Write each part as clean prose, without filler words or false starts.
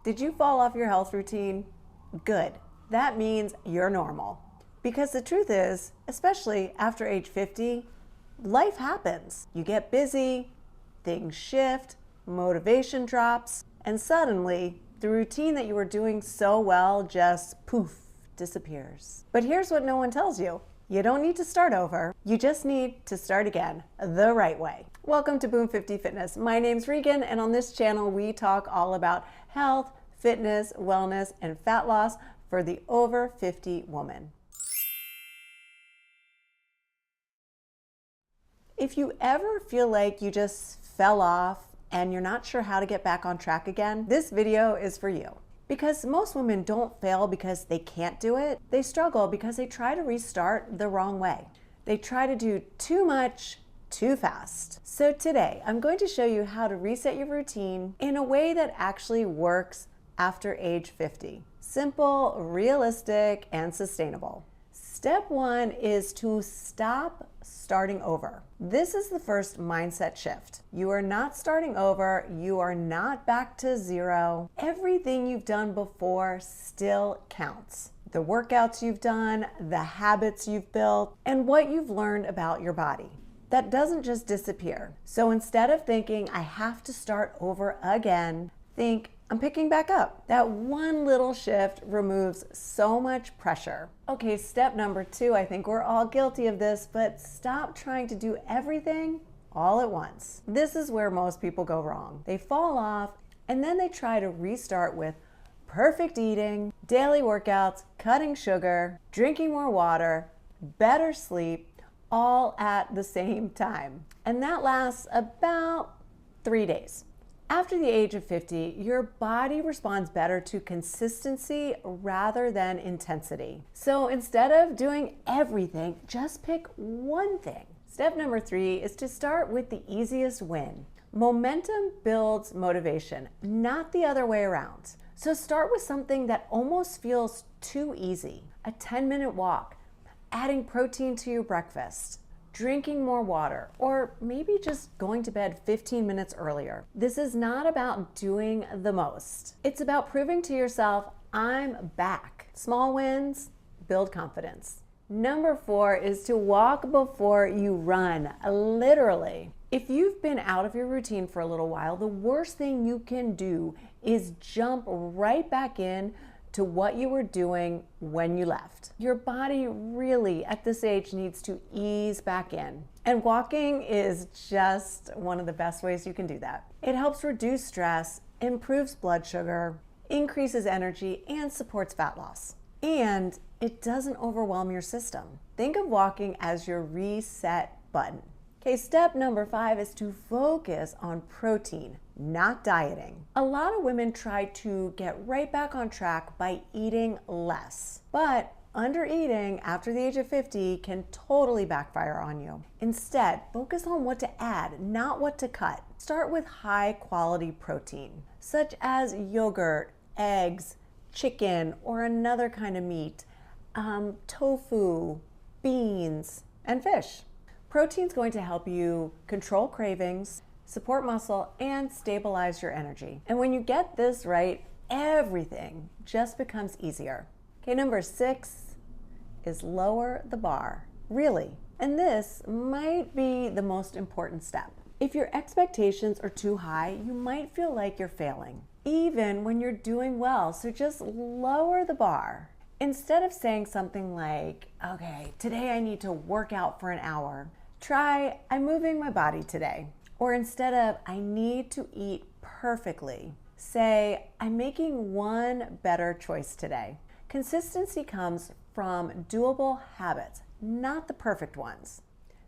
Did you fall off your health routine? Good. That means you're normal. Because the truth is, especially after age 50, life happens. You get busy, things shift, motivation drops, and suddenly the routine that you were doing so well just poof, disappears. But here's what no one tells you. You don't need to start over. You just need to start again the right way. Welcome to Boom 50 Fitness. My name's Regan, and on this channel we talk all about health, fitness, wellness, and fat loss for the over 50 woman. If you ever feel like you just fell off and you're not sure how to get back on track again, this video is for you. Because most women don't fail because they can't do it. They struggle because they try to restart the wrong way. They try to do too much, too fast. So today, I'm going to show you how to reset your routine in a way that actually works after age 50. Simple, realistic, and sustainable. Step one is to stop starting over. This is the first mindset shift. You are not starting over. You are not back to zero. Everything you've done before still counts. The workouts you've done, the habits you've built, and what you've learned about your body. That doesn't just disappear. So instead of thinking, I have to start over again, think, I'm picking back up. That one little shift removes so much pressure. Okay, step number two, I think we're all guilty of this, but stop trying to do everything all at once. This is where most people go wrong. They fall off and then they try to restart with perfect eating, daily workouts, cutting sugar, drinking more water, better sleep, all at the same time. And that lasts about 3 days. After the age of 50, your body responds better to consistency rather than intensity. So instead of doing everything, just pick one thing. Step number 3 is to start with the easiest win. Momentum builds motivation, not the other way around. So start with something that almost feels too easy. A 10-minute walk, adding protein to your breakfast, drinking more water, or maybe just going to bed 15 minutes earlier. This is not about doing the most. It's about proving to yourself, I'm back. Small wins build confidence. Number 4 is to walk before you run, literally. If you've been out of your routine for a little while, the worst thing you can do is jump right back in to what you were doing when you left. Your body really at this age needs to ease back in. And walking is just one of the best ways you can do that. It helps reduce stress, improves blood sugar, increases energy, and supports fat loss. And it doesn't overwhelm your system. Think of walking as your reset button. Okay, step number 5 is to focus on protein, not dieting. A lot of women try to get right back on track by eating less, but undereating after the age of 50 can totally backfire on you. Instead, focus on what to add, not what to cut. Start with high quality protein, such as yogurt, eggs, chicken, or another kind of meat, tofu, beans, and fish. Protein's going to help you control cravings, support muscle, and stabilize your energy. And when you get this right, everything just becomes easier. Okay, number 6 is lower the bar, really. And this might be the most important step. If your expectations are too high, you might feel like you're failing, even when you're doing well. So just lower the bar. Instead of saying something like, okay, today I need to work out for an hour, try, I'm moving my body today. Or instead of, I need to eat perfectly, say, I'm making one better choice today. Consistency comes from doable habits, not the perfect ones.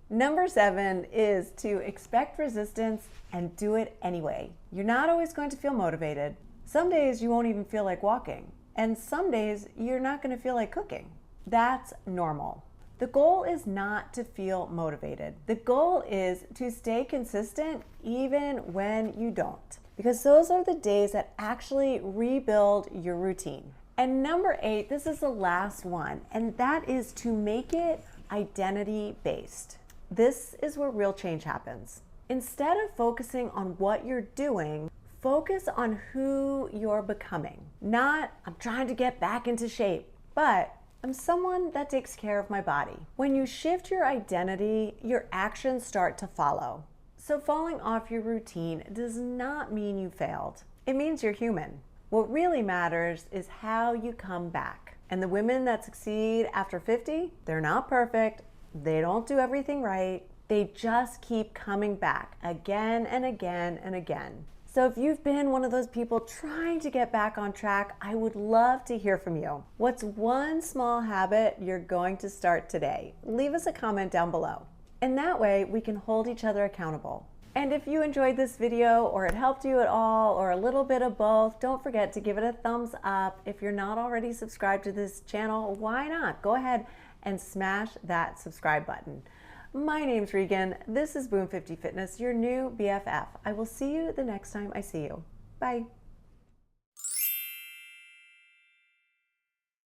Number 7 is to expect resistance and do it anyway. You're not always going to feel motivated. Some days you won't even feel like walking. And some days you're not going to feel like cooking. That's normal. The goal is not to feel motivated. The goal is to stay consistent even when you don't, because those are the days that actually rebuild your routine. And number 8, this is the last one, and that is to make it identity-based. This is where real change happens. Instead of focusing on what you're doing, Focus on who you're becoming. Not, I'm trying to get back into shape, but I'm someone that takes care of my body. When you shift your identity, your actions start to follow. So falling off your routine does not mean you failed. It means you're human. What really matters is how you come back. And the women that succeed after 50, they're not perfect. They don't do everything right. They just keep coming back again and again and again. So if you've been one of those people trying to get back on track, I would love to hear from you. What's one small habit you're going to start today? Leave us a comment down below. And that way we can hold each other accountable. And if you enjoyed this video or it helped you at all or a little bit of both, don't forget to give it a thumbs up. If you're not already subscribed to this channel, why not? Go ahead and smash that subscribe button. My name's Regan. This is Boom 50 Fitness, your new BFF. I will see you the next time I see you. Bye.